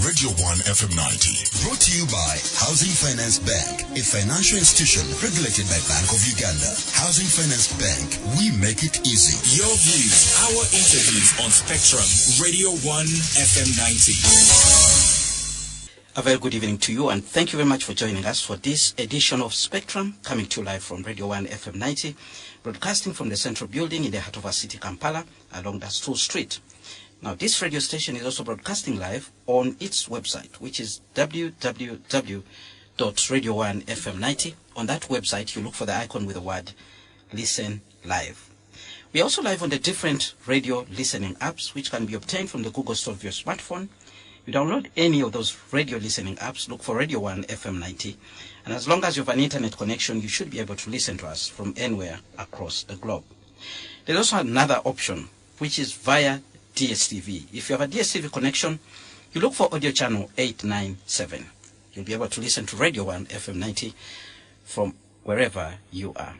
Radio 1 FM 90. Brought to you by Housing Finance Bank, a financial institution regulated by Bank of Uganda. Housing Finance Bank, we make it easy. Your views, our interviews on Spectrum, Radio 1 FM 90. A very good evening to you, and thank you very much for joining us for this edition of Spectrum, coming to you live from Radio 1 FM 90, broadcasting from the central building in the heart of our city, Kampala, along the Stool Street. Now, this radio station is also broadcasting live on its website, which is www.radio1fm90. On that website, you look for the icon with the word Listen Live. We are also live on the different radio listening apps, which can be obtained from the Google Store of your smartphone. You download any of those radio listening apps, look for Radio 1 FM 90, and as long as you have an internet connection, you should be able to listen to us from anywhere across the globe. There's also another option, which is via DSTV. If you have a DSTV connection, you look for audio channel 897. You'll be able to listen to Radio 1 FM 90 from wherever you are.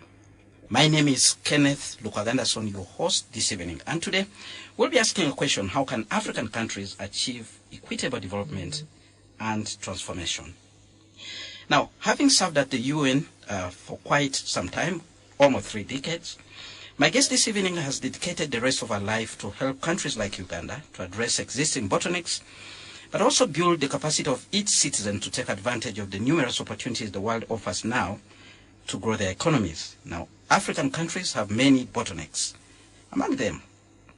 My name is Kenneth Lukagandason, your host this evening. And today, we'll be asking a question: how can African countries achieve equitable development and transformation? Now, having served at the UN for quite some time, almost 3 decades, my guest this evening has dedicated the rest of her life to help countries like Uganda to address existing bottlenecks, but also build the capacity of each citizen to take advantage of the numerous opportunities the world offers now to grow their economies. Now, African countries have many bottlenecks. Among them,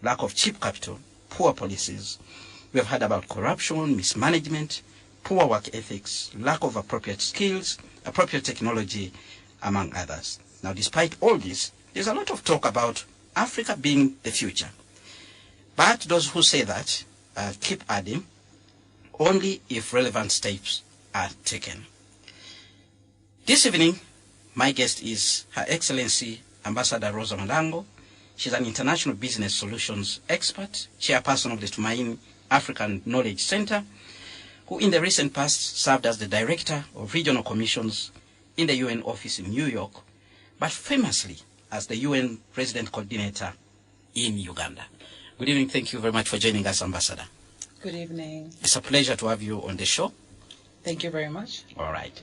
lack of cheap capital, poor policies. We have heard about corruption, mismanagement, poor work ethics, lack of appropriate skills, appropriate technology, among others. Now, despite all this, there's a lot of talk about Africa being the future. But those who say that keep adding, only if relevant steps are taken. This evening, my guest is Her Excellency Ambassador Rosa Malango. She's an international business solutions expert, chairperson of the Tumaini African Knowledge Center, who in the recent past served as the director of regional commissions in the UN office in New York, but famously as the UN Resident Coordinator in Uganda. Good evening. Thank you very much for joining us, Ambassador. Good evening. It's a pleasure to have you on the show. Thank you very much. All right.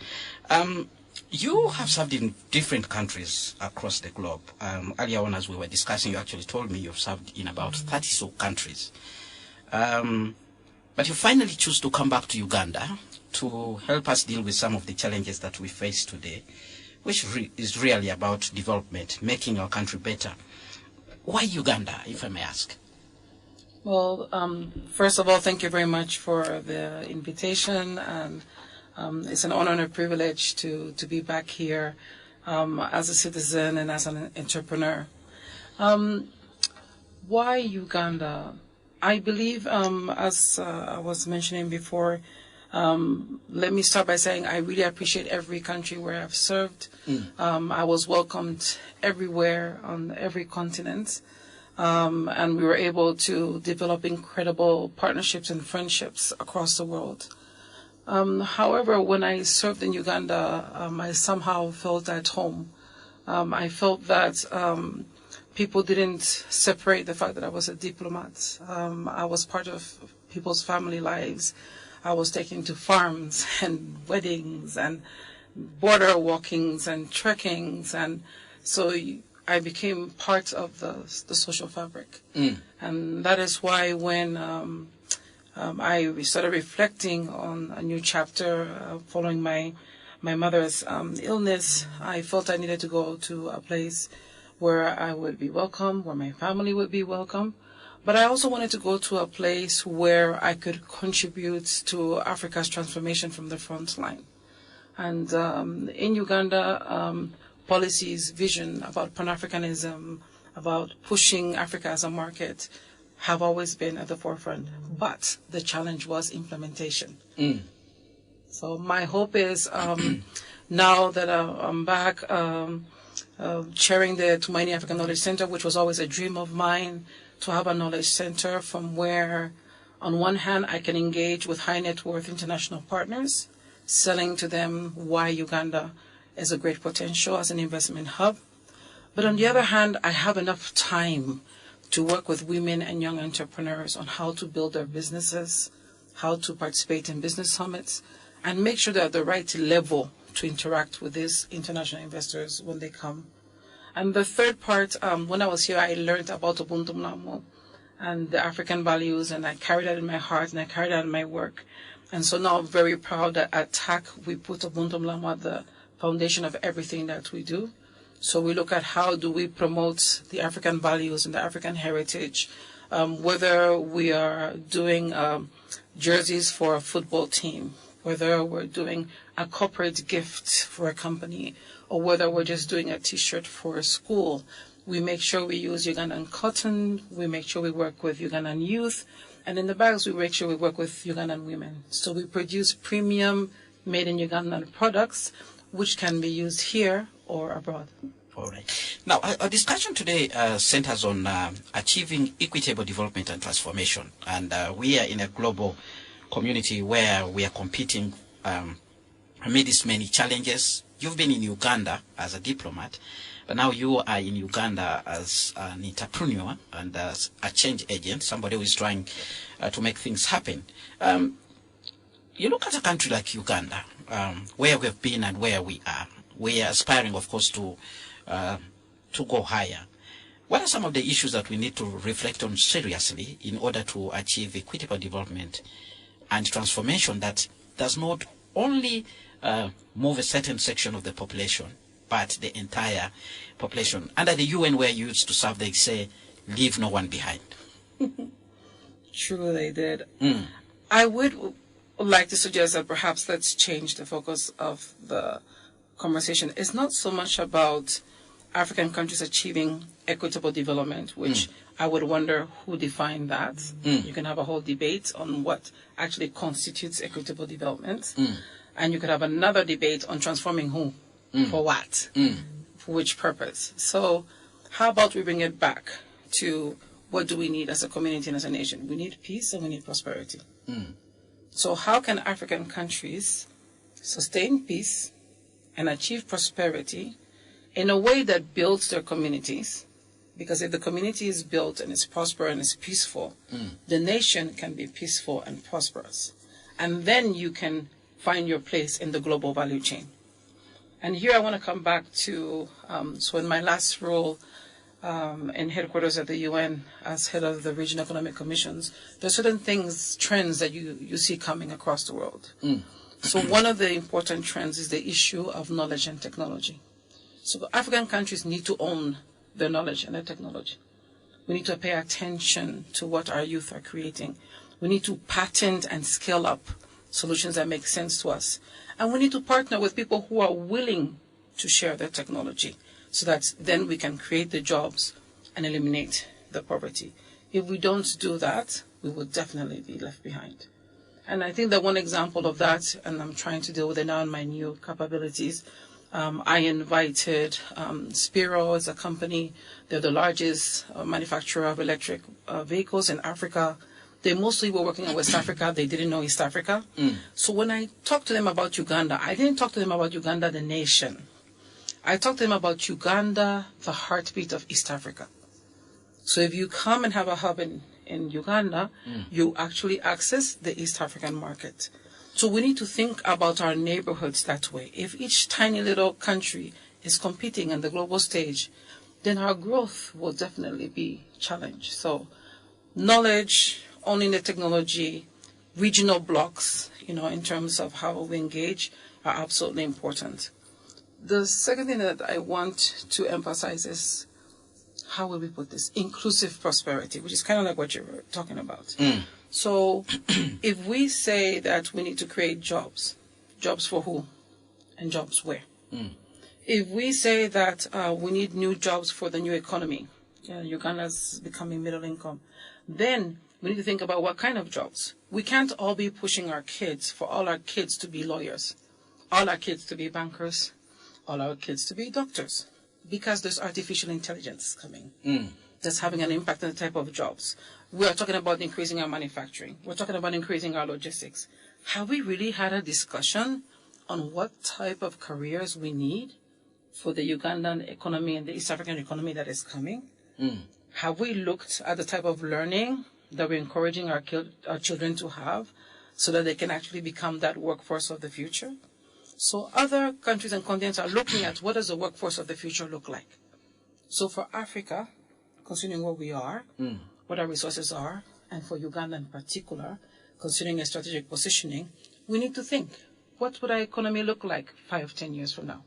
You have served in different countries across the globe. Earlier on, as we were discussing, you actually told me you've served in about 30 so countries. But you finally choose to come back to Uganda to help us deal with some of the challenges that we face today, which is really about development, making our country better. Why Uganda, if I may ask? Well, first of all, thank you very much for the invitation, and it's an honor and a privilege to be back here as a citizen and as an entrepreneur. Why Uganda? I believe, as I was mentioning before, let me start by saying I really appreciate every country where I've served. I was welcomed everywhere on every continent, and we were able to develop incredible partnerships and friendships across the world. However, when I served in Uganda, I somehow felt at home. I felt that people didn't separate the fact that I was a diplomat. I was part of people's family lives. I was taken to farms and weddings and border walkings and trekkings, and so I became part of the social fabric. And that is why when I started reflecting on a new chapter following my mother's illness, I felt I needed to go to a place where I would be welcome, where my family would be welcome. But I also wanted to go to a place where I could contribute to Africa's transformation from the front line. And in Uganda, policies, vision about Pan-Africanism, about pushing Africa as a market, have always been at the forefront. But the challenge was implementation. So my hope is now that I'm back chairing the Tumaini African Knowledge Center, which was always a dream of mine, to have a knowledge center from where, on one hand, I can engage with high net worth international partners, selling to them why Uganda is a great potential as an investment hub. But on the other hand, I have enough time to work with women and young entrepreneurs on how to build their businesses, how to participate in business summits, and make sure they're at the right level to interact with these international investors when they come. And the third part, when I was here, I learned about Ubuntu Mnamo and the African values, and I carried that in my heart, and I carried that in my work. And so now I'm very proud that at TAC, we put Ubuntu Mnamo at the foundation of everything that we do. So we look at how do we promote the African values and the African heritage, whether we are doing jerseys for a football team, whether we're doing a corporate gift for a company, or whether we're just doing a T-shirt for a school. We make sure we use Ugandan cotton, we make sure we work with Ugandan youth, and in the bags we make sure we work with Ugandan women. So we produce premium made in Ugandan products, which can be used here or abroad. All right. Now, our discussion today centers on achieving equitable development and transformation. And we are in a global community where we are competing amidst many challenges. You've been in Uganda as a diplomat, but now you are in Uganda as an entrepreneur and as a change agent, somebody who is trying to make things happen. You look at a country like Uganda, where we've been and where we are. We are aspiring, of course, to go higher. What are some of the issues that we need to reflect on seriously in order to achieve equitable development and transformation that does not only move a certain section of the population, but the entire population? Under the UN, where you used to serve, they say, leave no one behind. True, they did. I would like to suggest that perhaps let's change the focus of the conversation. It's not so much about African countries achieving equitable development, which I would wonder who defined that. You can have a whole debate on what actually constitutes equitable development. And you could have another debate on transforming who, for what, for which purpose. So how about we bring it back to what do we need as a community and as a nation? We need peace and we need prosperity. So how can African countries sustain peace and achieve prosperity in a way that builds their communities? Because if the community is built and is prosperous and is peaceful, the nation can be peaceful and prosperous. And then you can find your place in the global value chain. And here I want to come back to, so in my last role in headquarters at the UN as head of the Regional Economic Commissions, there are certain things, trends that you see coming across the world. So one of the important trends is the issue of knowledge and technology. So African countries need to own their knowledge and their technology. We need to pay attention to what our youth are creating. We need to patent and scale up solutions that make sense to us. And we need to partner with people who are willing to share their technology so that then we can create the jobs and eliminate the poverty. If we don't do that, we will definitely be left behind. And I think that one example of that, and I'm trying to deal with it now in my new capabilities, I invited Spiro as a company. They're the largest manufacturer of electric vehicles in Africa. They mostly were working in West Africa. They didn't know East Africa. So when I talked to them about Uganda, I didn't talk to them about Uganda, the nation. I talked to them about Uganda, the heartbeat of East Africa. So if you come and have a hub in Uganda, you actually access the East African market. So we need to think about our neighborhoods that way. If each tiny little country is competing on the global stage, then our growth will definitely be challenged. So knowledge, owning the technology, regional blocks, in terms of how we engage are absolutely important. The second thing that I want to emphasize is, how will we put this? Inclusive prosperity, which is kind of like what you were talking about. So if we say that we need to create jobs for who and jobs where? If we say that we need new jobs for the new economy, Uganda's becoming middle income, then we need to think about what kind of jobs. We can't all be pushing our kids for all our kids to be lawyers, all our kids to be bankers, all our kids to be doctors, because there's artificial intelligence coming that's having an impact on the type of jobs. We are talking about increasing our manufacturing. We're talking about increasing our logistics. Have we really had a discussion on what type of careers we need for the Ugandan economy and the East African economy that is coming? Have we looked at the type of learning that we're encouraging our children to have? so that they can actually become that workforce of the future. So other countries and continents are looking at what does the workforce of the future look like. So for Africa, considering where we are, what our resources are, and for Uganda in particular, considering a strategic positioning, we need to think, what would our economy look like 5, 10 years from now?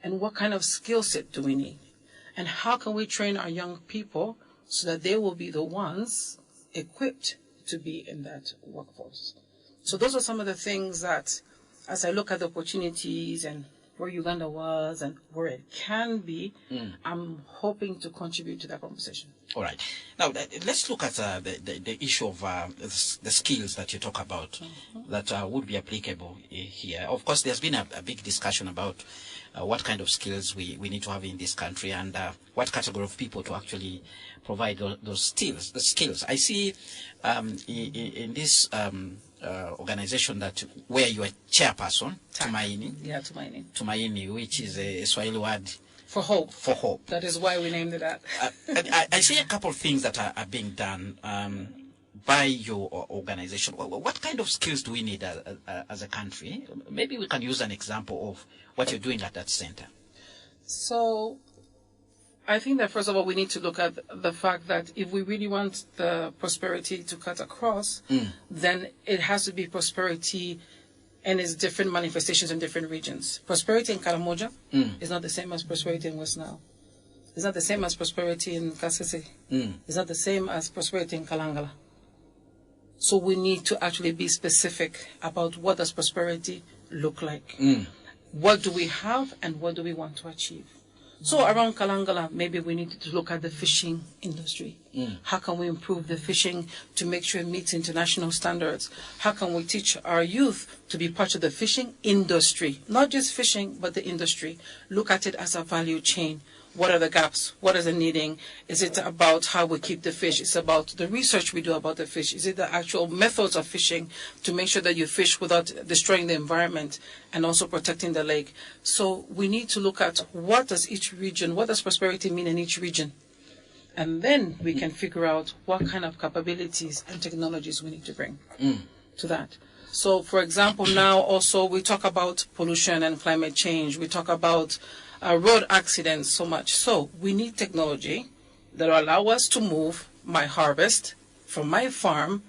And what kind of skill set do we need? And how can we train our young people so that they will be the ones equipped to be in that workforce? So those are some of the things that, as I look at the opportunities and where Uganda was and where it can be, I'm hoping to contribute to that conversation. All right. Now, let's look at the issue of the skills that you talk about that would be applicable here. Of course, there's been a big discussion about what kind of skills we need to have in this country and what category of people to actually provide those skills. The skills. I see in this organization that where you are chairperson, Tumaini. Yeah, Tumaini. Tumaini, which is a Swahili word for hope. For hope. That is why we named it that. I see a couple of things that are being done by your organization. What kind of skills do we need as a country? Maybe we can use an example of what you're doing at that center. So I think that, first of all, we need to look at the fact that if we really want the prosperity to cut across, then it has to be prosperity and its different manifestations in different regions. Prosperity in Karamoja is not the same as prosperity in West Nile. It's not the same as prosperity in Kasese. It's not the same as prosperity in Kalangala. So we need to actually be specific about what does prosperity look like. What do we have and what do we want to achieve? So around Kalangala, maybe we need to look at the fishing industry. How can we improve the fishing to make sure it meets international standards? How can we teach our youth to be part of the fishing industry? Not just fishing, but the industry. Look at it as a value chain. What are the gaps? What is the needing? Is it about how we keep the fish? It's about the research we do about the fish. Is it the actual methods of fishing to make sure that you fish without destroying the environment and also protecting the lake? So we need to look at what does each region, what does prosperity mean in each region? And then we can figure out what kind of capabilities and technologies we need to bring to that. So, for example, now also we talk about pollution and climate change. We talk about road accidents so much. So we need technology that will allow us to move my harvest from my farm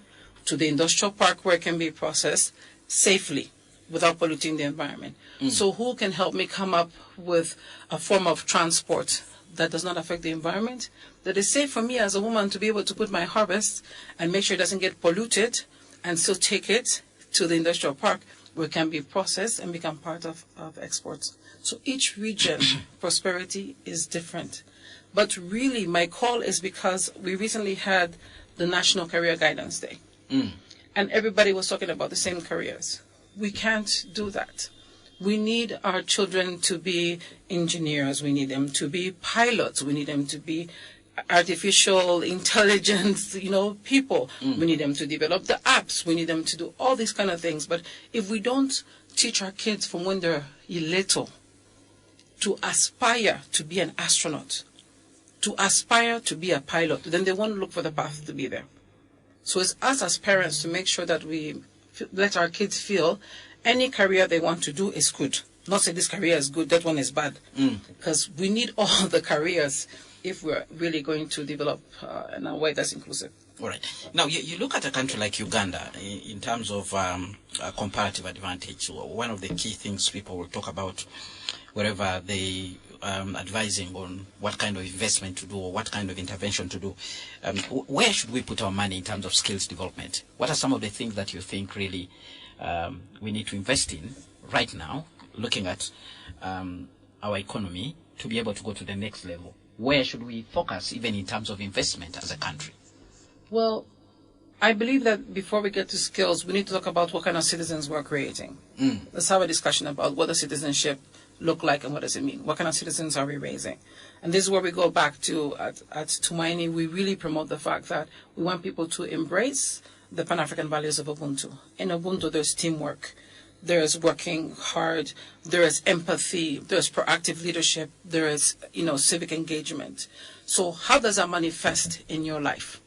to the industrial park where it can be processed safely without polluting the environment. So who can help me come up with a form of transport that does not affect the environment, that is safe for me as a woman to be able to put my harvest and make sure it doesn't get polluted and still take it to the industrial park where it can be processed and become part of exports. So each region, prosperity is different. But really, my call is because we recently had the National Career Guidance Day. And everybody was talking about the same careers. We can't do that. We need our children to be engineers. We need them to be pilots. We need them to be artificial intelligence, people. We need them to develop the apps. We need them to do all these kind of things. But if we don't teach our kids from when they're little to aspire to be an astronaut, to aspire to be a pilot, then they won't look for the path to be there. So it's us as parents to make sure that we let our kids feel any career they want to do is good. Not say this career is good, that one is bad. Because we need all the careers if we're really going to develop in a way that's inclusive. All right. Now, you look at a country like Uganda in terms of comparative advantage. One of the key things people will talk about wherever they advising on what kind of investment to do or what kind of intervention to do. Where should we put our money in terms of skills development? What are some of the things that you think really we need to invest in right now, looking at our economy to be able to go to the next level? Where should we focus even in terms of investment as a country? Well, I believe that before we get to skills, we need to talk about what kind of citizens we're creating. Let's have a discussion about what does citizenship look like and what does it mean? What kind of citizens are we raising? And this is where we go back to, at Tumaini, we really promote the fact that we want people to embrace the Pan-African values of Ubuntu. In Ubuntu, there's teamwork, there's working hard, there is empathy, there's proactive leadership, there is, civic engagement. So how does that manifest in your life?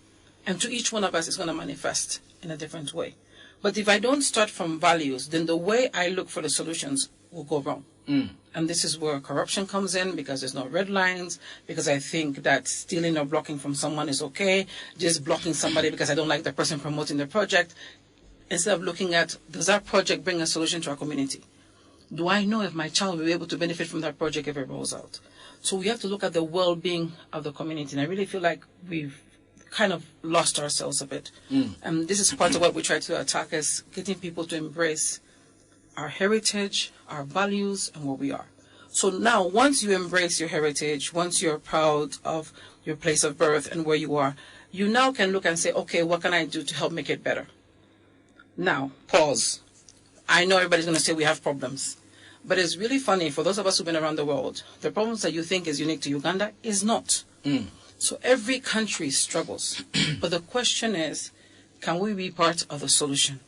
And to each one of us, it's going to manifest in a different way. But if I don't start from values, then the way I look for the solutions will go wrong. And this is where corruption comes in, because there's no red lines, because I think that stealing or blocking from someone is okay, just blocking somebody because I don't like the person promoting the project, instead of looking at, does that project bring a solution to our community? Do I know if my child will be able to benefit from that project if it rolls out? So we have to look at the well-being of the community, and I really feel like we've kind of lost ourselves a bit. And this is part of what we try to attack, is getting people to embrace our heritage, our values, and what we are. So now, once you embrace your heritage, once you're proud of your place of birth and where you are, you now can look and say, okay, what can I do to help make it better? Now, pause. I know everybody's going to say we have problems. But it's really funny, for those of us who've been around the world, the problems that you think is unique to Uganda is not. So every country struggles. But the question is, can we be part of the solution?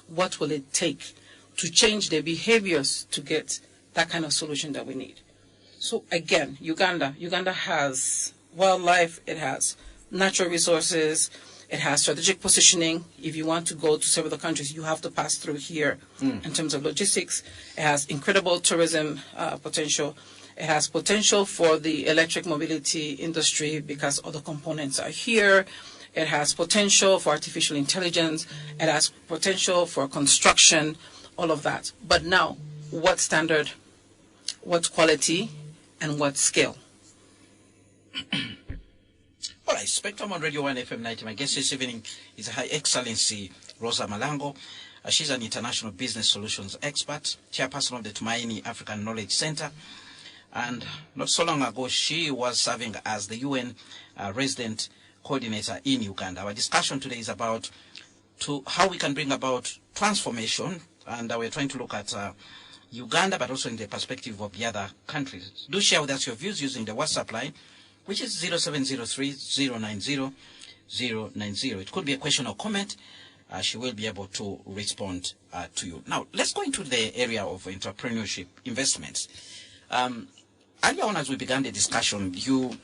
What will it take to change their behaviors to get that kind of solution that we need? So again, Uganda has wildlife, it has natural resources, it has strategic positioning. If you want to go to several other countries, you have to pass through here in terms of logistics. It has incredible tourism potential. It has potential for the electric mobility industry because all the components are here. It has potential for artificial intelligence. It has potential for construction, all of that. But now, what standard, what quality, and what scale? All right, Spectrum on Radio 1 FM 90. My guest this evening is Her Excellency Rosa Malango. She's an international business solutions expert, chairperson of the Tumaini African Knowledge Center. And not so long ago, she was serving as the UN resident coordinator in Uganda. Our discussion today is about how we can bring about transformation, and we're trying to look at Uganda, but also in the perspective of the other countries. Do share with us your views using the WhatsApp line, which is 0703-090-090. It could be a question or comment. She will be able to respond to you. Now, let's go into the area of entrepreneurship investments. Earlier on, as we began the discussion, you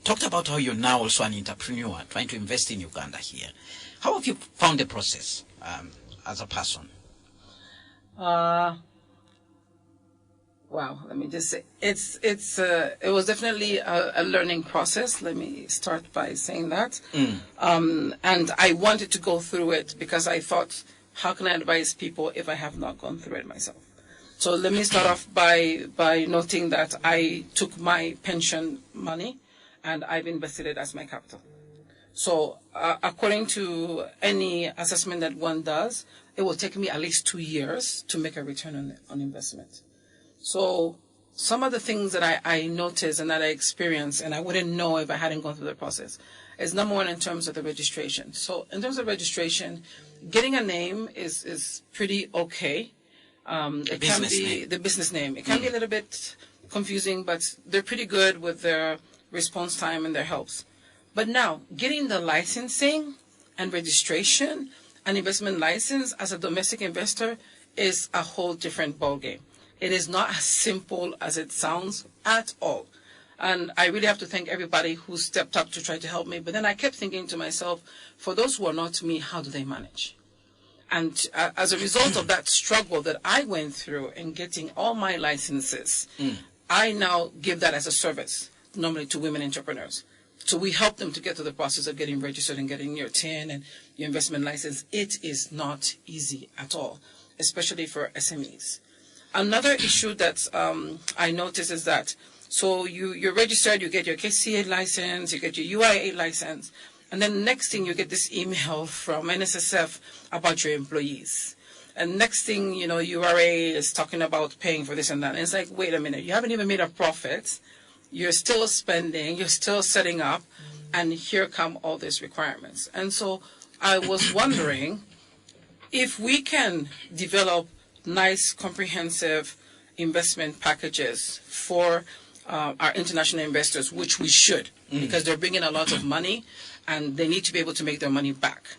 talked about how you're now also an entrepreneur trying to invest in Uganda here. How have you found the process as a person? Wow, let me just say, it was definitely a learning process. Let me start by saying that. And I wanted to go through it because I thought, how can I advise people if I have not gone through it myself? So let me start off by noting that I took my pension money and I've invested it as my capital. So according to any assessment that one does, it will take me at least 2 years to make a return on investment. So some of the things that I noticed and that I experienced, and I wouldn't know if I hadn't gone through the process, is number one, in terms of the registration. So in terms of registration, getting a name is pretty okay. It can be the business name. It can be a little bit confusing, but they're pretty good with their response time and their helps. But now, getting the licensing and registration and investment license as a domestic investor is a whole different ballgame. It is not as simple as it sounds at all. And I really have to thank everybody who stepped up to try to help me. But then I kept thinking to myself, for those who are not me, how do they manage? And as a result of that struggle that I went through in getting all my licenses, I now give that as a service, normally to women entrepreneurs. So we help them to get to the process of getting registered and getting your TIN and your investment license. It is not easy at all, especially for SMEs. Another issue that I noticed is that, so you're registered, you get your KCA license, you get your UIA license, and then next thing you get this email from NSSF about your employees. And next thing, you know, URA is talking about paying for this and that. And it's like, wait a minute, you haven't even made a profit. You're still spending, you're still setting up, and here come all these requirements. And so I was wondering if we can develop nice, comprehensive investment packages for our international investors, which we should, because they're bringing a lot of money and they need to be able to make their money back.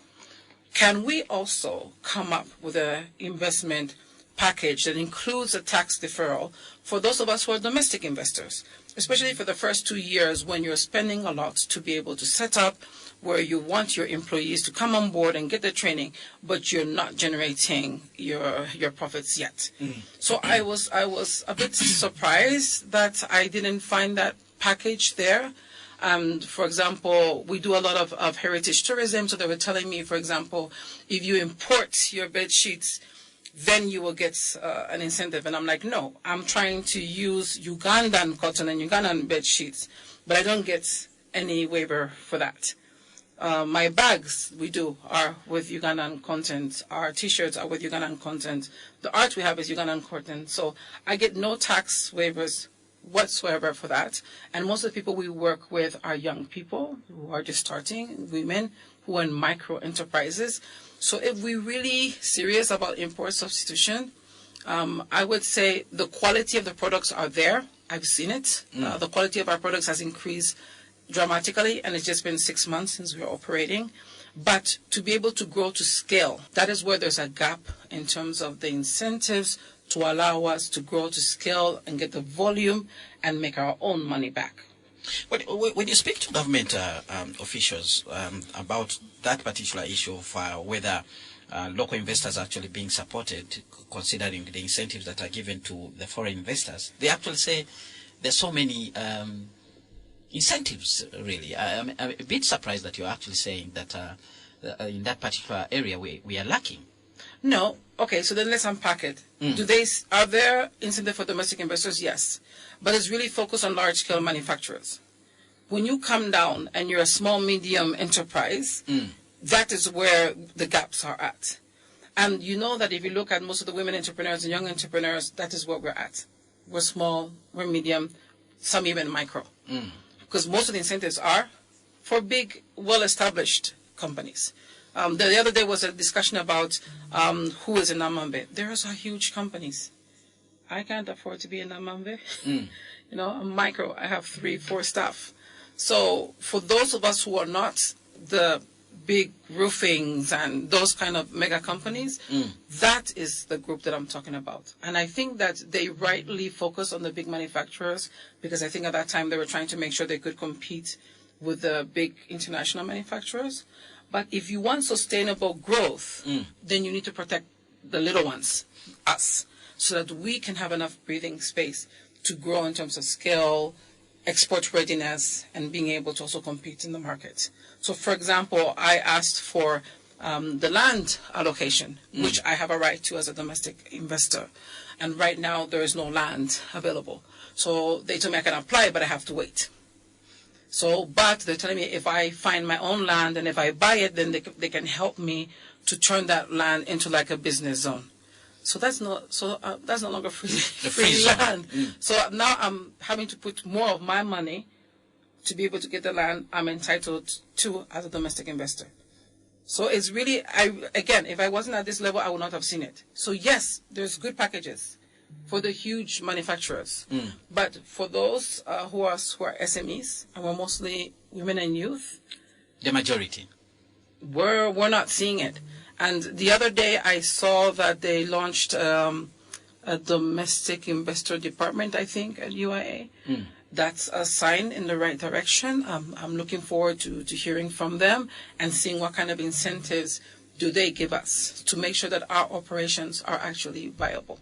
Can we also come up with an investment package that includes a tax deferral for those of us who are domestic investors? especially for the first 2 years when you're spending a lot to be able to set up where you want your employees to come on board and get the training, but you're not generating your profits yet. So I was a bit surprised that I didn't find that package there. For example, we do a lot of heritage tourism, so they were telling me, for example, if you import your bed sheets, then you will get an incentive. And I'm like, no, I'm trying to use Ugandan cotton and Ugandan bed sheets, but I don't get any waiver for that. My bags are with Ugandan content. Our T-shirts are with Ugandan content. The art we have is Ugandan content. So I get no tax waivers whatsoever for that. And most of the people we work with are young people who are just starting, women who are in micro enterprises. So if we're really serious about import substitution, I would say the quality of the products are there. I've seen it. The quality of our products has increased dramatically, and it's just been 6 months since we're operating. But to be able to grow to scale, that is where there's a gap in terms of the incentives to allow us to grow to scale and get the volume and make our own money back. When you speak to government officials about that particular issue of whether local investors are actually being supported, considering the incentives that are given to the foreign investors, they actually say there's so many incentives, really. I'm a bit surprised that you're actually saying that in that particular area we are lacking. No. Okay, so then let's unpack it. Are there incentives for domestic investors? Yes. But it's really focused on large-scale manufacturers. When you come down and you're a small, medium enterprise, that is where the gaps are at. And you know that if you look at most of the women entrepreneurs and young entrepreneurs, that is where we're at. We're small, we're medium, some even micro. Because most of the incentives are for big, well-established companies. The other day was a discussion about who is in Namambe. There are huge companies. I can't afford to be in Namambe. I'm micro. I have 3-4 staff. So for those of us who are not the big roofings and those kind of mega companies, that is the group that I'm talking about. And I think that they rightly focus on the big manufacturers because I think at that time they were trying to make sure they could compete with the big international manufacturers. But if you want sustainable growth, then you need to protect the little ones, us, so that we can have enough breathing space to grow in terms of scale, export readiness, and being able to also compete in the market. So, for example, I asked for the land allocation, which I have a right to as a domestic investor. And right now, there is no land available. So they told me I can apply, but I have to wait. So, but they're telling me if I find my own land and if I buy it, then they can help me to turn that land into like a business zone. So that's no longer free land. So now I'm having to put more of my money to be able to get the land I'm entitled to as a domestic investor. So it's really, again, if I wasn't at this level, I would not have seen it. So yes, there's good packages for the huge manufacturers. But for those who are SMEs, and we're mostly women and youth, the majority, we're not seeing it. And the other day I saw that they launched a domestic investor department, I think, at UIA. That's a sign in the right direction. I'm looking forward to hearing from them and seeing what kind of incentives do they give us to make sure that our operations are actually viable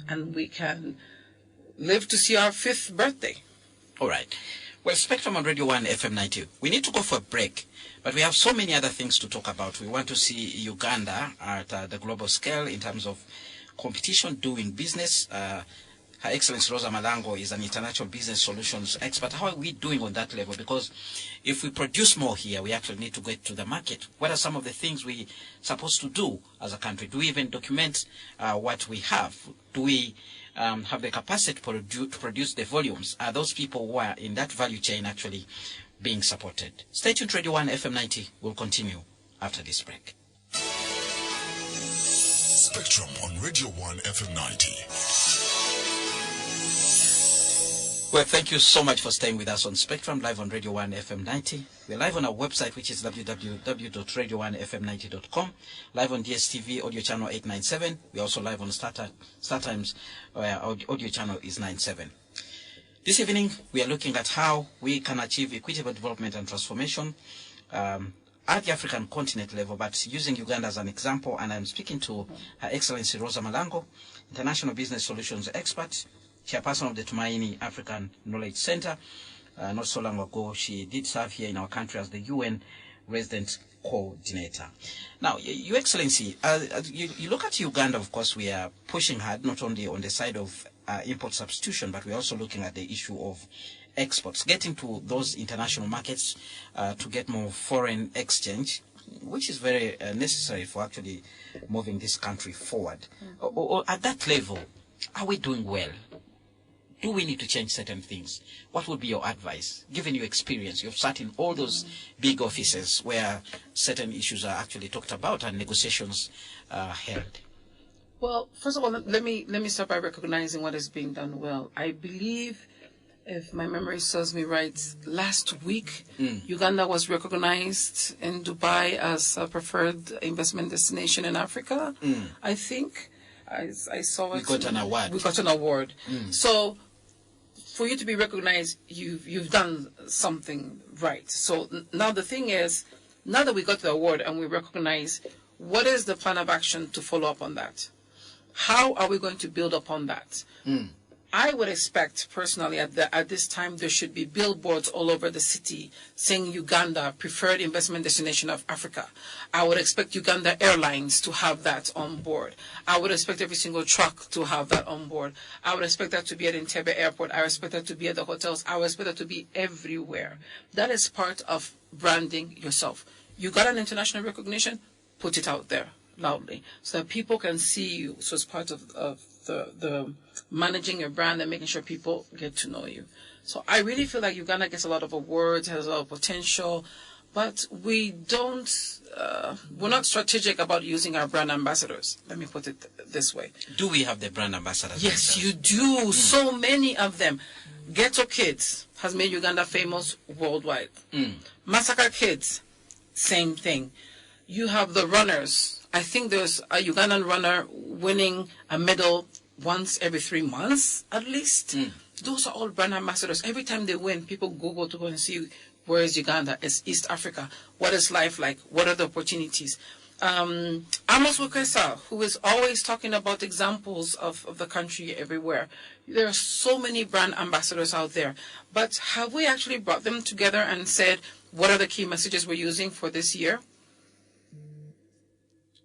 and we can live to see our 5th birthday. All right. Well, Spectrum on Radio 1 FM 90. We need to go for a break, but we have so many other things to talk about. We want to see Uganda at the global scale in terms of competition, doing business. Her Excellency Rosa Malango is an international business solutions expert. How are we doing on that level? Because if we produce more here, we actually need to get to the market. What are some of the things we're supposed to do as a country? Do we even document what we have? Do we have the capacity to produce the volumes? Are those people who are in that value chain actually being supported? Stay tuned, Radio 1 FM 90 will continue after this break. Spectrum on Radio 1 FM 90. Well, thank you so much for staying with us on Spectrum, live on Radio 1 FM 90. We're live on our website, which is www.radio1fm90.com. Live on DSTV, audio channel 897. We're also live on StarTimes, where audio channel is 97. This evening, we are looking at how we can achieve equitable development and transformation at the African continent level, but using Uganda as an example. And I'm speaking to Her Excellency Rosa Malango, International Business Solutions Expert, chairperson of the Tumaini African Knowledge Center. Not so long ago, she did serve here in our country as the UN Resident Coordinator. Now, Your Excellency, you look at Uganda, of course, we are pushing hard, not only on the side of import substitution, but we're also looking at the issue of exports, getting to those international markets to get more foreign exchange, which is very necessary for actually moving this country forward. Or at that level, are we doing well? Do we need to change certain things? What would be your advice, given your experience? You've sat in all those big offices where certain issues are actually talked about and negotiations held. Well, first of all, let me start by recognizing what is being done well. I believe, if my memory serves me right, last week, Uganda was recognized in Dubai as a preferred investment destination in Africa. I think I saw it. We got an award. We got an award. So, for you to be recognized, you've done something right. So now the thing is, now that we got the award and we recognize, what is the plan of action to follow up on that? How are we going to build upon that? I would expect, personally, at this time, there should be billboards all over the city saying Uganda, preferred investment destination of Africa. I would expect Uganda Airlines to have that on board. I would expect every single truck to have that on board. I would expect that to be at Entebbe Airport. I would expect that to be at the hotels. I would expect that to be everywhere. That is part of branding yourself. You got an international recognition, put it out there loudly so that people can see you. So it's part of the managing your brand and making sure people get to know you. So I really feel like Uganda gets a lot of awards, has a lot of potential, but we're not strategic about using our brand ambassadors. Let me put it this way. Do we have the brand ambassadors? Yes, you do. So many of them. Ghetto Kids has made Uganda famous worldwide. Massacre Kids, same thing. You have the runners. I think there's a Ugandan runner winning a medal once every 3 months, at least. Those are all brand ambassadors. Every time they win, people Google to go and see where is Uganda. It's East Africa. What is life like? What are the opportunities? Amos Wekesa, who is always talking about examples of the country everywhere. There are so many brand ambassadors out there. But have we actually brought them together and said, what are the key messages we're using for this year?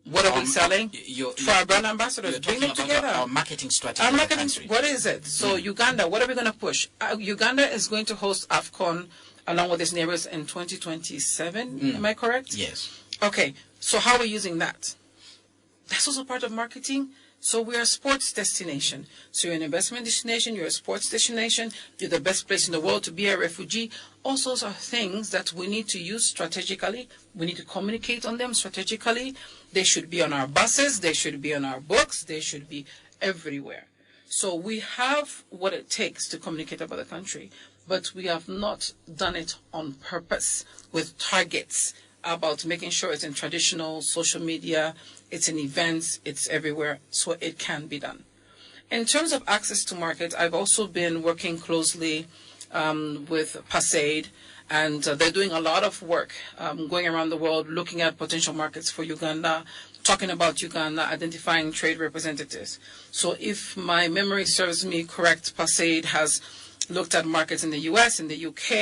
What are we selling for our brand ambassadors? Bring them together. Our marketing strategy. Our marketing, what is it? So Uganda, what are we going to push? Uganda is going to host AFCON along with its neighbors in 2027. Am I correct? Yes. Okay. So how are we using that? That's also part of marketing. So we are a sports destination. So you're an investment destination, you're a sports destination, you're the best place in the world to be a refugee. All sorts of things that we need to use strategically. We need to communicate on them strategically. They should be on our buses, they should be on our books, they should be everywhere. So we have what it takes to communicate about the country, but we have not done it on purpose with targets about making sure it's in traditional social media, it's in events, it's everywhere, so it can be done. In terms of access to market, I've also been working closely with PASAID, and they're doing a lot of work going around the world, looking at potential markets for Uganda, talking about Uganda, identifying trade representatives. So if my memory serves me correct, PASAID has looked at markets in the US, in the UK,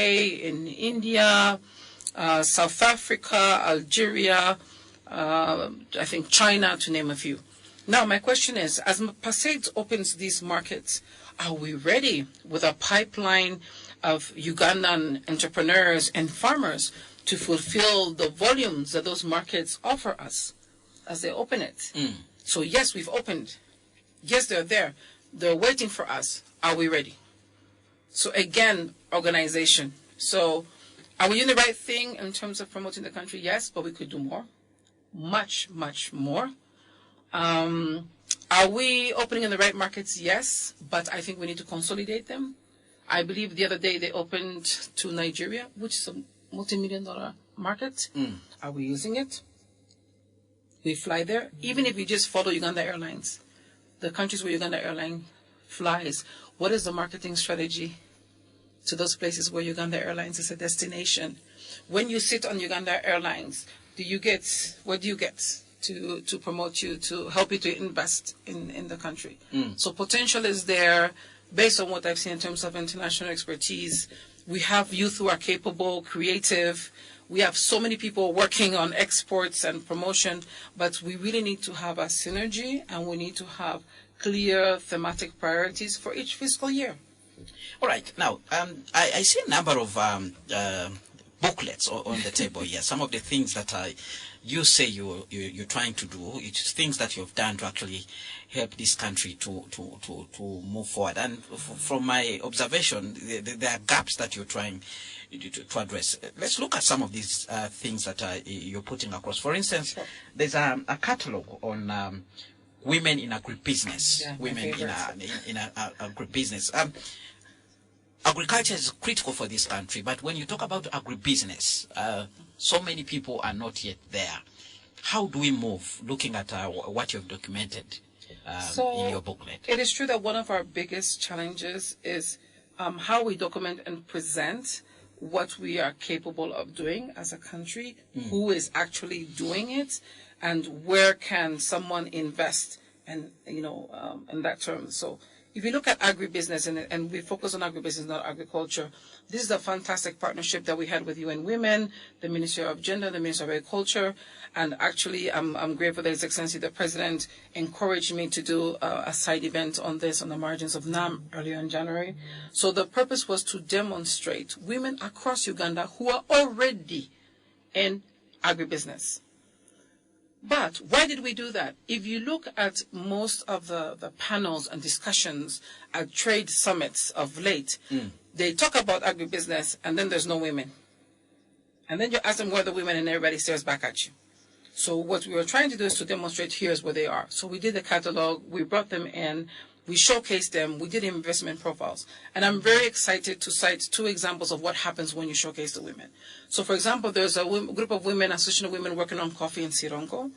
in India, South Africa, Algeria, I think China, to name a few. Now, my question is, as PASAID opens these markets, are we ready with a pipeline of Ugandan entrepreneurs and farmers to fulfill the volumes that those markets offer us as they open it? So, yes, we've opened. Yes, they're there. They're waiting for us. Are we ready? So, again, organization. So, are we doing the right thing in terms of promoting the country? Yes, but we could do more. Much, much more. Are we opening in the right markets? Yes, but I think we need to consolidate them. I believe the other day they opened to Nigeria, which is a multi-million-dollar market. Are we using it? We fly there. Even if we just follow Uganda Airlines, the countries where Uganda Airlines flies, what is the marketing strategy to those places where Uganda Airlines is a destination. When you sit on Uganda Airlines, what do you get to promote you, to help you to invest in the country? So potential is there based on what I've seen in terms of international expertise. We have youth who are capable, creative. We have so many people working on exports and promotion, but we really need to have a synergy, and we need to have clear thematic priorities for each fiscal year. All right. Now, I see a number of booklets on the table here. Some of the things that you say you're trying to do, it's things that you've done to actually help this country to move forward. And from my observation, there are gaps that you're trying to address. Let's look at some of these things that you're putting across. For instance, there's a catalog on women in agribusiness. Yeah, women in agribusiness. Agriculture is critical for this country, but when you talk about agribusiness, so many people are not yet there. How do we move, looking at what you've documented in your booklet? It is true that one of our biggest challenges is how we document and present what we are capable of doing as a country, who is actually doing it, and where can someone invest, and in that term. So if you look at agribusiness, and we focus on agribusiness, not agriculture, this is a fantastic partnership that we had with UN Women, the Ministry of Gender, the Ministry of Agriculture, and actually I'm grateful that His Excellency the President encouraged me to do a side event on this on the margins of NAM earlier in January. So the purpose was to demonstrate women across Uganda who are already in agribusiness. But why did we do that? If you look at most of the panels and discussions at trade summits of late, they talk about agribusiness and then there's no women. And then you ask them where the women and everybody stares back at you. So what we were trying to do is to demonstrate here's where they are. So we did the catalog, we brought them in, we showcased them, we did investment profiles. And I'm very excited to cite two examples of what happens when you showcase the women. So for example, there's a group of women, association of women working on coffee in Sirongo.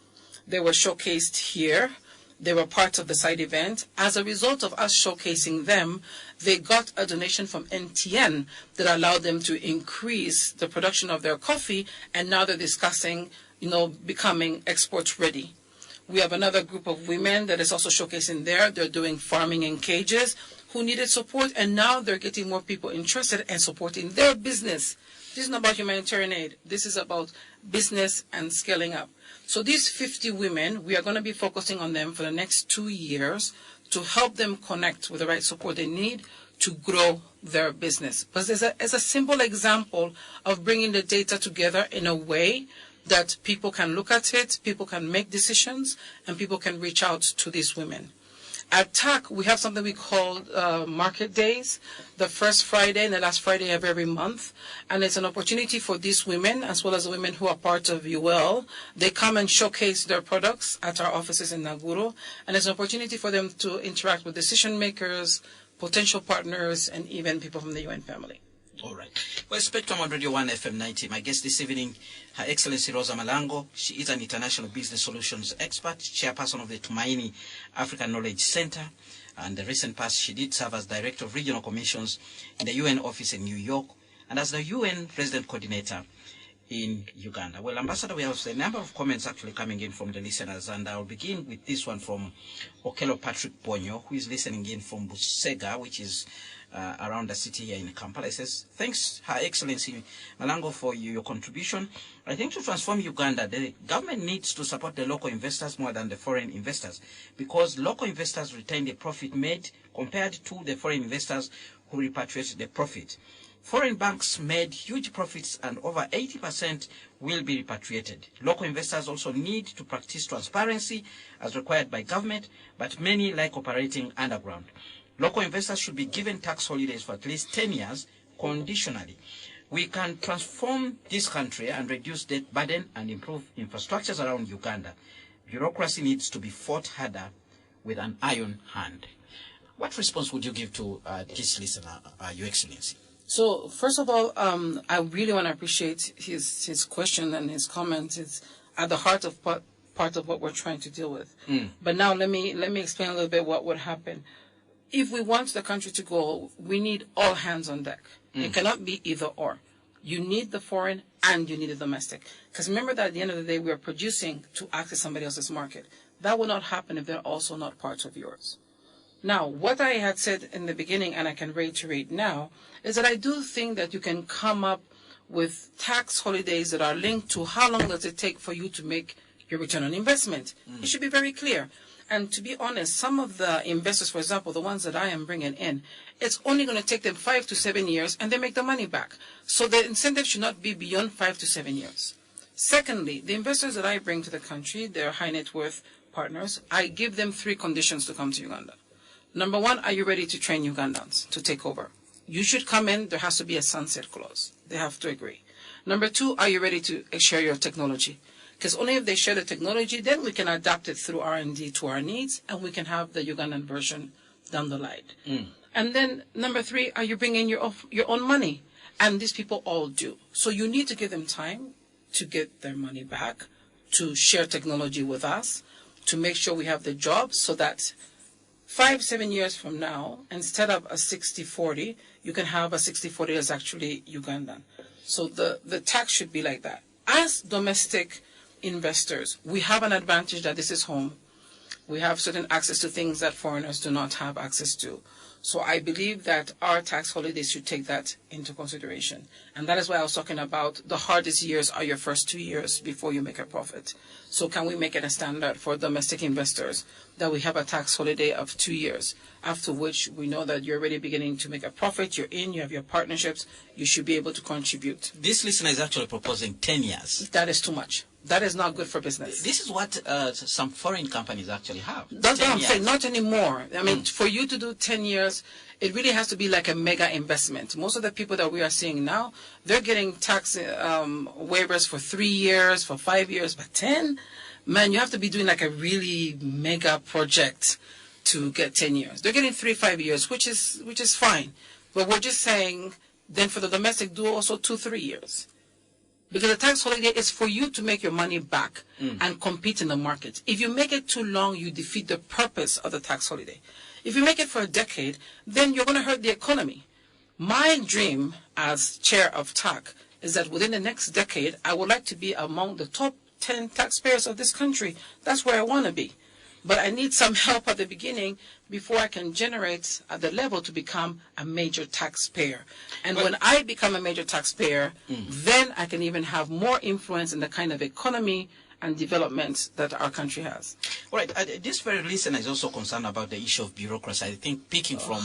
They were showcased here. They were part of the side event. As a result of us showcasing them, they got a donation from NTN that allowed them to increase the production of their coffee, and now they're discussing, becoming export ready. We have another group of women that is also showcasing there. They're doing farming in cages who needed support, and now they're getting more people interested and supporting their business. This is not about humanitarian aid. This is about business and scaling up. So these 50 women, we are going to be focusing on them for the next 2 years to help them connect with the right support they need to grow their business. But it's a simple example of bringing the data together in a way that people can look at it, people can make decisions, and people can reach out to these women. At TAC, we have something we call Market Days, the first Friday and the last Friday of every month. And it's an opportunity for these women, as well as the women who are part of UL. They come and showcase their products at our offices in Naguru. And it's an opportunity for them to interact with decision makers, potential partners, and even people from the UN family. All right. Well, Spectrum on Radio 1 FM 90. My guest this evening, Her Excellency Rosa Malango. She is an international business solutions expert, chairperson of the Tumaini African Knowledge Center. And in the recent past, she did serve as director of regional commissions in the UN office in New York and as the UN resident coordinator in Uganda. Well, Ambassador, we have a number of comments actually coming in from the listeners, and I'll begin with this one from Okello Patrick Bonyo, who is listening in from Busega, which is around the city here in Kampala. It says, thanks, Her Excellency Malango, for your contribution. I think to transform Uganda, the government needs to support the local investors more than the foreign investors, because local investors retain the profit made compared to the foreign investors who repatriate the profit. Foreign banks made huge profits and over 80% will be repatriated. Local investors also need to practice transparency as required by government, but many like operating underground. Local investors should be given tax holidays for at least 10 years conditionally. We can transform this country and reduce debt burden and improve infrastructures around Uganda. Bureaucracy needs to be fought harder with an iron hand. What response would you give to this listener, Your Excellency? So, first of all, I really want to appreciate his question and his comment. It's at the heart of part of what we're trying to deal with. But now let me explain a little bit what would happen. If we want the country to go, we need all hands on deck. It cannot be either or. You need the foreign and you need the domestic. Because remember that at the end of the day, we are producing to access somebody else's market. That will not happen if they're also not part of yours. Now, what I had said in the beginning, and I can reiterate now, is that I do think that you can come up with tax holidays that are linked to how long does it take for you to make your return on investment. It should be very clear. And to be honest, some of the investors, for example, the ones that I am bringing in, it's only going to take them 5 to 7 years and they make the money back. So the incentive should not be beyond 5 to 7 years. Secondly, the investors that I bring to the country, they're high net worth partners, I give them 3 conditions to come to Uganda. Number 1, are you ready to train Ugandans to take over? You should come in, there has to be a sunset clause. They have to agree. Number 2, are you ready to share your technology? Because only if they share the technology, then we can adapt it through R&D to our needs, and we can have the Ugandan version down the line. And then number 3, are you bringing your own money? And these people all do. So you need to give them time to get their money back, to share technology with us, to make sure we have the jobs so that 5, 7 years from now, instead of a 60-40, you can have a 60-40 that's actually Ugandan. So the tax should be like that. As domestic investors, we have an advantage that this is home. We have certain access to things that foreigners do not have access to. So I believe that our tax holidays should take that into consideration. And that is why I was talking about the hardest years are your first 2 years before you make a profit. So can we make it a standard for domestic investors that we have a tax holiday of 2 years, after which we know that you're already beginning to make a profit, you're in, you have your partnerships, you should be able to contribute. This listener is actually proposing 10 years. That is too much. That is not good for business. This is what some foreign companies actually have. That's what I'm saying. Not anymore. I mean, for you to do 10 years, it really has to be like a mega investment. Most of the people that we are seeing now, they're getting tax waivers for 3 years, for 5 years, but 10? Man, you have to be doing like a really mega project to get 10 years. They're getting 3, 5 years, which is fine. But we're just saying, then for the domestic, do also 2, 3 years. Because the tax holiday is for you to make your money back and compete in the market. If you make it too long, you defeat the purpose of the tax holiday. If you make it for a decade, then you're going to hurt the economy. My dream as chair of TAC is that within the next decade, I would like to be among the top 10 taxpayers of this country. That's where I want to be. But I need some help at the beginning before I can generate at the level to become a major taxpayer. And when I become a major taxpayer, then I can even have more influence in the kind of economy and development that our country has. All right. This very listener is also concerned about the issue of bureaucracy. I think picking from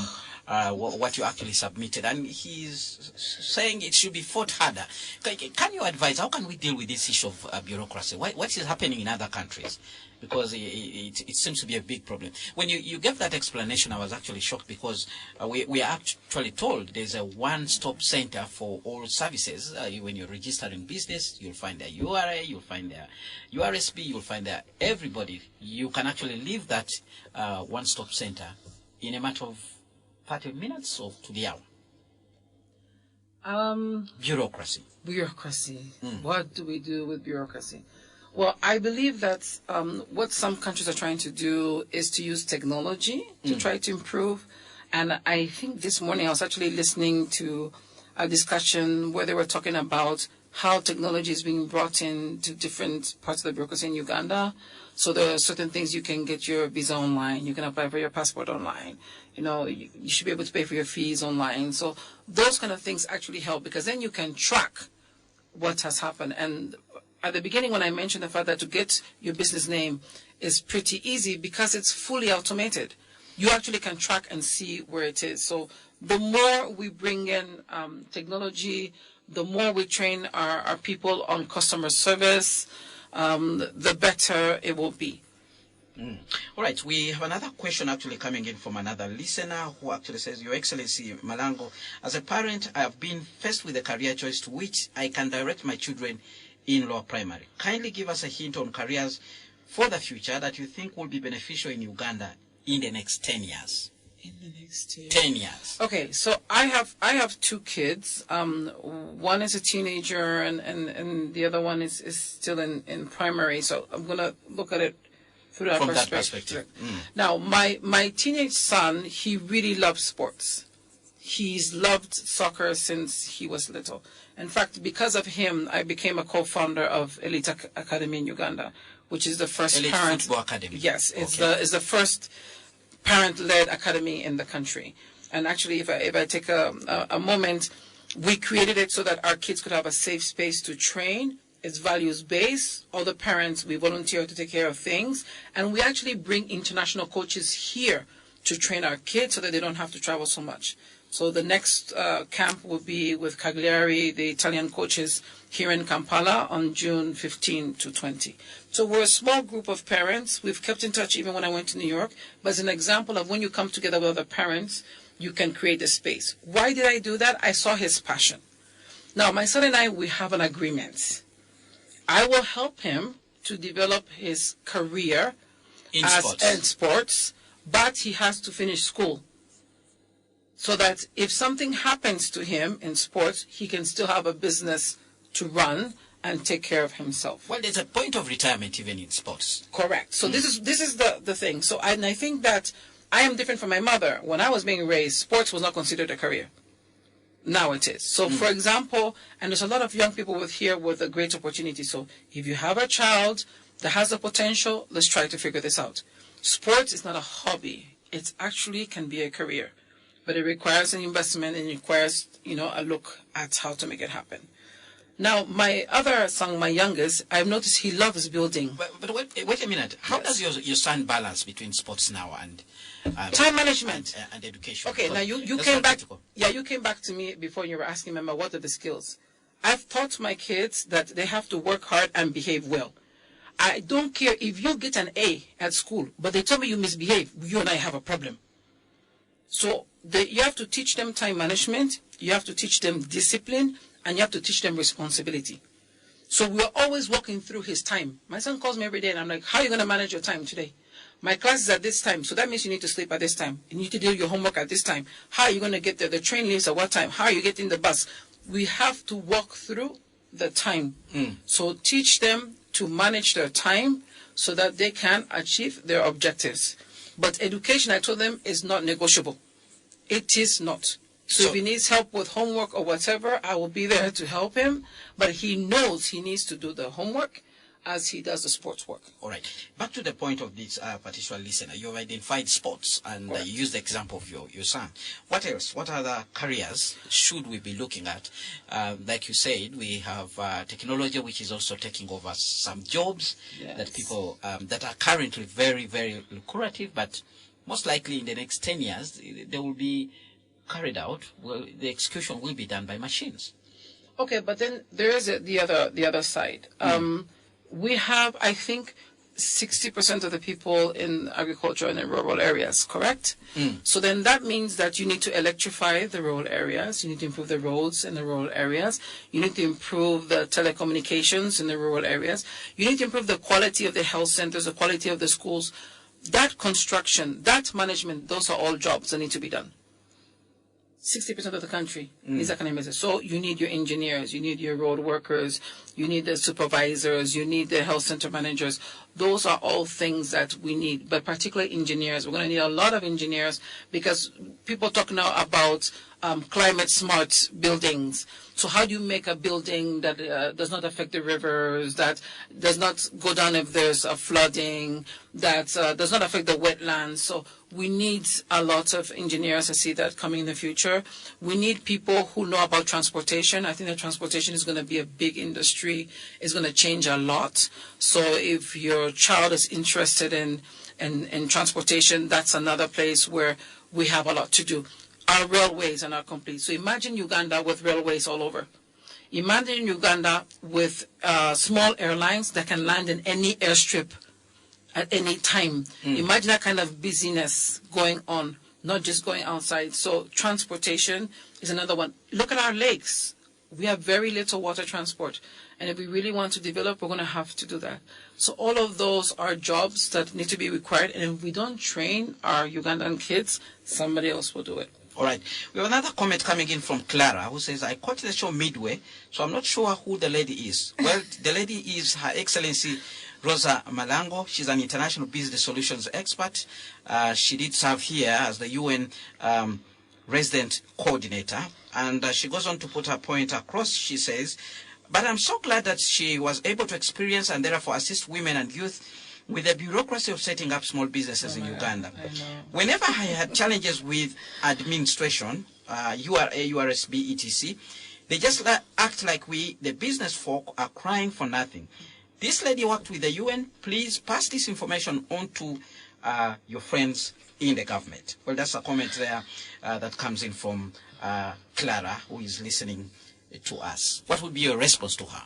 what you actually submitted, and he's saying it should be fought harder. Can you advise, how can we deal with this issue of bureaucracy? What is happening in other countries? Because it seems to be a big problem. When you gave that explanation, I was actually shocked because we are actually told there's a one-stop center for all services. When you're registering business, you'll find their URA, you'll find their URSB, you'll find their everybody. You can actually leave that one-stop center in a matter of 30 minutes or to the hour. Bureaucracy. Bureaucracy. What do we do with bureaucracy? Well, I believe that what some countries are trying to do is to use technology to try to improve. And I think this morning I was actually listening to a discussion where they were talking about how technology is being brought in to different parts of the bureaucracy in Uganda. So there are certain things you can get your visa online, you can apply for your passport online, you should be able to pay for your fees online. So those kind of things actually help because then you can track what has happened. And at the beginning, when I mentioned the fact that to get your business name is pretty easy because it's fully automated. You actually can track and see where it is. So the more we bring in technology, the more we train our people on customer service, the better it will be. All right, we have another question actually coming in from another listener who actually says, Your Excellency Malango, as a parent, I have been faced with a career choice to which I can direct my children in lower primary. Kindly give us a hint on careers for the future that you think will be beneficial in Uganda in the next 10 years. In the next 10 years. Okay, so I have 2 kids. One is a teenager and the other one is still in primary. So I'm going to look at it through that perspective. Now, my teenage son, he really loves sports. He's loved soccer since he was little. In fact, because of him, I became a co-founder of Elite Academy in Uganda, which is the first Elite parent Football Academy. Yes, it's Okay. the first parent-led academy in the country. And actually, if I take a moment, we created it so that our kids could have a safe space to train. It's values-based. All the parents, we volunteer to take care of things. And we actually bring international coaches here to train our kids so that they don't have to travel so much. So the next camp will be with Cagliari, the Italian coaches, here in Kampala on June 15 to 20. So we're a small group of parents. We've kept in touch even when I went to New York. But as an example of when you come together with other parents, you can create a space. Why did I do that? I saw his passion. Now, my son and I, we have an agreement. I will help him to develop his career In sports, but he has to finish school. So that if something happens to him in sports, he can still have a business to run and take care of himself. Well, there's a point of retirement even in sports. Correct. So this is the thing. So and I think that I am different from my mother. When I was being raised, sports was not considered a career. Now it is. So, for example, and there's a lot of young people here with a great opportunity. So if you have a child that has the potential, let's try to figure this out. Sports is not a hobby. It actually can be a career. But it requires an investment and it requires, a look at how to make it happen. Now, my other son, my youngest, I've noticed he loves building. But wait a minute. How does your son balance between sports now and time management and education? Okay, Because now you that's came not back. critical. Yeah, you came back to me before. You were asking, Mama, what are the skills? I've taught my kids that they have to work hard and behave well. I don't care if you get an A at school, but they tell me you misbehave. You and I have a problem. So you have to teach them time management. You have to teach them discipline. And you have to teach them responsibility. So we're always walking through his time. My son calls me every day and I'm like, how are you going to manage your time today? My class is at this time, so that means you need to sleep at this time. You need to do your homework at this time. How are you going to get there? The train leaves at what time? How are you getting the bus? We have to walk through the time. So teach them to manage their time so that they can achieve their objectives. But education, I told them, is not negotiable. It is not. So if he needs help with homework or whatever, I will be there to help him. But he knows he needs to do the homework as he does the sports work. All right. Back to the point of this particular listener. You've identified sports and you used the example of your son. What else? What other careers should we be looking at? Like you said, we have technology, which is also taking over some jobs that people that are currently very, very lucrative, but most likely in the next 10 years, they will be carried out. Well, the execution will be done by machines. Okay, but then there is the other side. We have, I think, 60% of the people in agriculture and in rural areas, correct? So then that means that you need to electrify the rural areas. You need to improve the roads in the rural areas. You need to improve the telecommunications in the rural areas. You need to improve the quality of the health centers, the quality of the schools. That construction, that management, those are all jobs that need to be done. 60% of the country is economic. So you need your engineers, you need your road workers, you need the supervisors, you need the health center managers. Those are all things that we need, but particularly engineers. We're going to need a lot of engineers because people talk now about climate smart buildings. So how do you make a building that does not affect the rivers, that does not go down if there's a flooding, that does not affect the wetlands? So we need a lot of engineers. I see that coming in the future. We need people who know about transportation. I think that transportation is going to be a big industry. It's going to change a lot. So if your child is interested in transportation, that's another place where we have a lot to do. Our railways are not complete. So imagine Uganda with railways all over. Imagine Uganda with small airlines that can land in any airstrip at any time. Imagine that kind of busyness going on, not just going outside. So transportation is another one. Look at our lakes. We have very little water transport. And if we really want to develop, we're going to have to do that. So all of those are jobs that need to be required. And if we don't train our Ugandan kids, somebody else will do it. All right. We have another comment coming in from Clara who says, I caught the show midway, so I'm not sure who the lady is. Well, the lady is Her Excellency Rosa Malango. She's an international business solutions expert. She did serve here as the UN resident coordinator. And she goes on to put her point across. She says, but I'm so glad that she was able to experience and therefore assist women and youth with the bureaucracy of setting up small businesses in Uganda. Whenever I had challenges with administration, URA, URSB, etc., they just act like we, the business folk, are crying for nothing. This lady worked with the UN. Please pass this information on to your friends in the government. Well, that's a comment there that comes in from Clara, who is listening to us. What would be your response to her?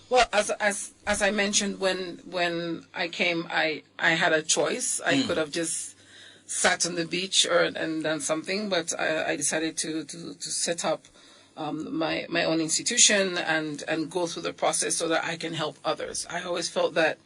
Well, as I mentioned, when I came, I had a choice. I could have just sat on the beach and done something, but I decided to set up my own institution and go through the process so that I can help others. I always felt that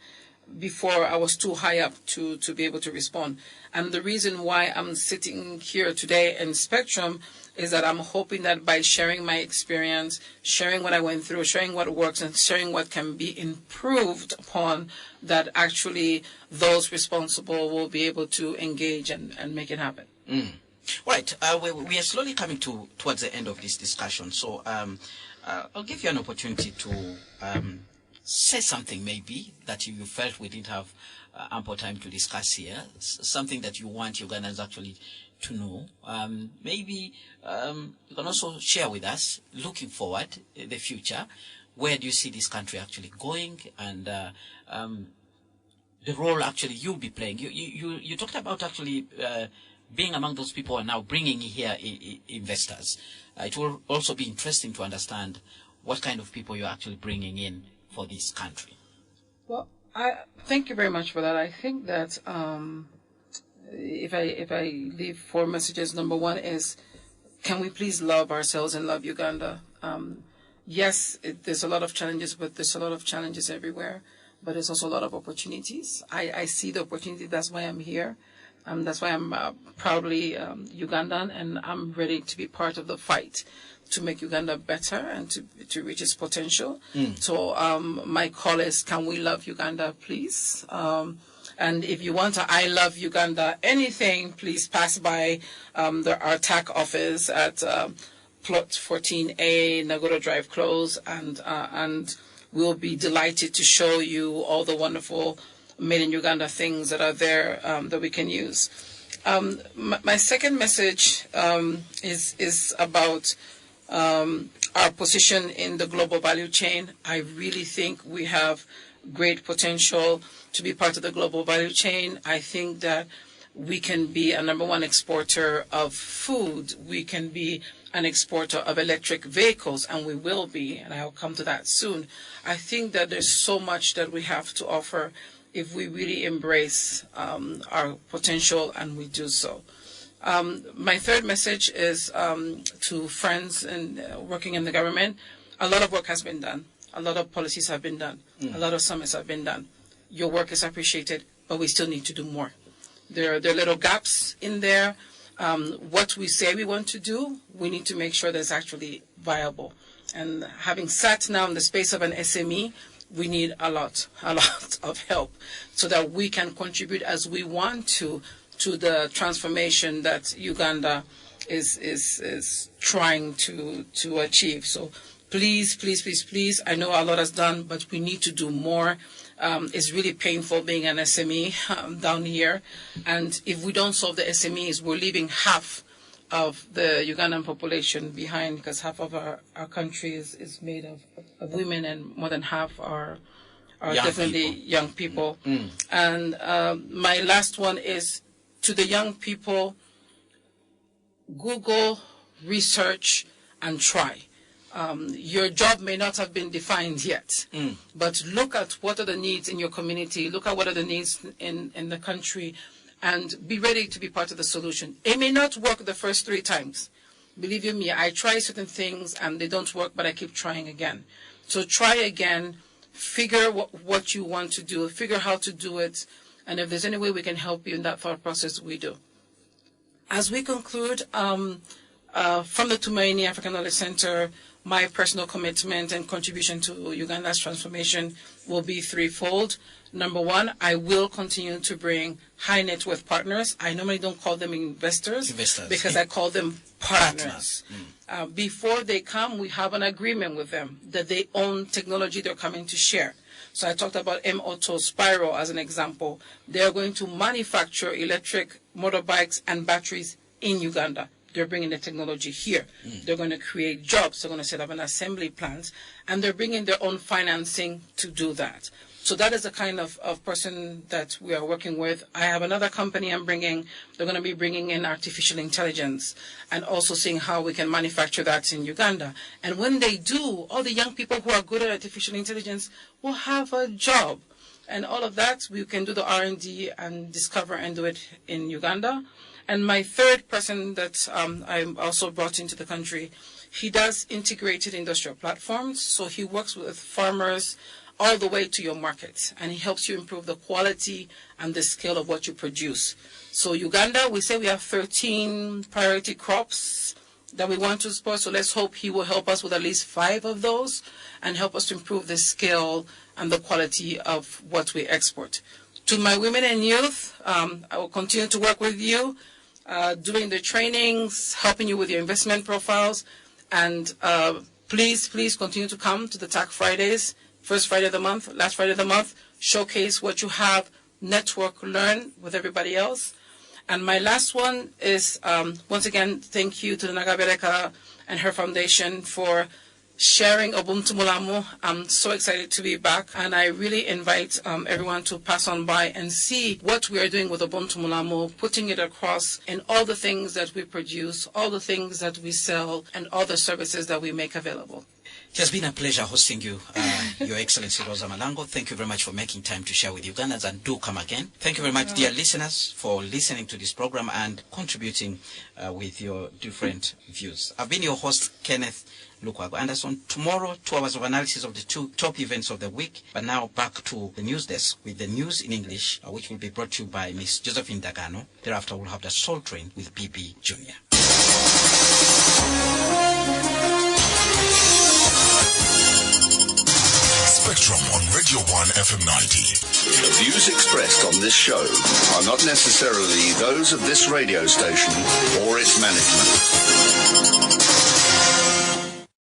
before I was too high up to be able to respond. And the reason why I'm sitting here today in Spectrum is that I'm hoping that by sharing my experience, sharing what I went through, sharing what works, and sharing what can be improved upon, that actually those responsible will be able to engage and make it happen. Right. We are slowly coming towards the end of this discussion. So I'll give you an opportunity to say something maybe that you felt we didn't have ample time to discuss here, something that you want Ugandans actually to know. Maybe you can also share with us, looking forward in the future, where do you see this country actually going, and the role actually you'll be playing. You talked about actually being among those people and now bringing here investors. It will also be interesting to understand what kind of people you're actually bringing in for this country. Well, I thank you very much for that. I think that if I leave 4 messages, number 1 is, can we please love ourselves and love Uganda? Yes, there's a lot of challenges, but there's a lot of challenges everywhere. But there's also a lot of opportunities. I see the opportunity. That's why I'm here. That's why I'm proudly Ugandan, and I'm ready to be part of the fight to make Uganda better and to reach its potential. So my call is, can we love Uganda, please? And if you want to I Love Uganda anything, please pass by our TAC office at Plot 14A, Nagoda Drive Close, and we'll be delighted to show you all the wonderful Made in Uganda things that are there that we can use. My second message is about our position in the global value chain. I really think we have great potential to be part of the global value chain. I think that we can be a number 1 exporter of food. We can be an exporter of electric vehicles, and we will be, and I'll come to that soon. I think that there's so much that we have to offer if we really embrace our potential, and we do so. My third message is to friends and working in the government. A lot of work has been done. A lot of policies have been done. A lot of summits have been done. Your work is appreciated, but we still need to do more. There are little gaps in there. What we say we want to do, we need to make sure that's actually viable. And having sat now in the space of an SME, we need a lot of help so that we can contribute as we want to the transformation that Uganda is trying to achieve. So please, please, please, please, I know a lot is done, but we need to do more. It's really painful being an SME down here. And if we don't solve the SMEs, we're leaving half of the Ugandan population behind, because half of our country is made of women, and more than half are definitely young people. And my last one is to the young people: Google, research, and try. Your job may not have been defined yet, but look at what are the needs in your community, look at what are the needs in the country, and be ready to be part of the solution. It may not work the first 3 times. Believe you me, I try certain things and they don't work, but I keep trying again. So try again, figure what you want to do, figure how to do it, and if there's any way we can help you in that thought process, we do. As we conclude, from the Tumaini African Knowledge Center, my personal commitment and contribution to Uganda's transformation will be threefold. Number one, I will continue to bring high net worth partners. I normally don't call them investors. Because I call them partners. Before they come, we have an agreement with them that they own technology they're coming to share. So I talked about M-Auto Spyro as an example. They're going to manufacture electric motorbikes and batteries in Uganda. They're bringing the technology here. They're going to create jobs. They're going to set up an assembly plant. And they're bringing their own financing to do that. So that is the kind of person that we are working with. I have another company I'm bringing. They're going to be bringing in artificial intelligence and also seeing how we can manufacture that in Uganda. And when they do, all the young people who are good at artificial intelligence will have a job. And all of that, we can do the R&D and discover and do it in Uganda. And my third person that I also brought into the country, he does integrated industrial platforms. So he works with farmers all the way to your market, and he helps you improve the quality and the scale of what you produce. So Uganda, we say we have 13 priority crops that we want to support, so let's hope he will help us with at least 5 of those and help us to improve the scale and the quality of what we export. To my women and youth, I will continue to work with you, doing the trainings, helping you with your investment profiles, and please continue to come to the TAC Fridays. First Friday of the month, last Friday of the month, showcase what you have, network, learn with everybody else. And my last one is, once again, thank you to the Nagabereka and her foundation for sharing Ubuntu Mulamu. I'm so excited to be back, and I really invite everyone to pass on by and see what we are doing with Ubuntu Mulamu, putting it across in all the things that we produce, all the things that we sell, and all the services that we make available. It has been a pleasure hosting you, Your Excellency Rosa Malango. Thank you very much for making time to share with Ugandans, and do come again. Thank you very much, dear listeners, for listening to this program and contributing with your different views. I've been your host, Kenneth Lukwago Anderson. Tomorrow, 2 hours of analysis of the 2 top events of the week. But now back to the news desk with the news in English, which will be brought to you by Miss Josephine Dagano. Thereafter, we'll have the Soul Train with BB Jr. Spectrum on Radio 1 FM 90. The views expressed on this show are not necessarily those of this radio station or its management.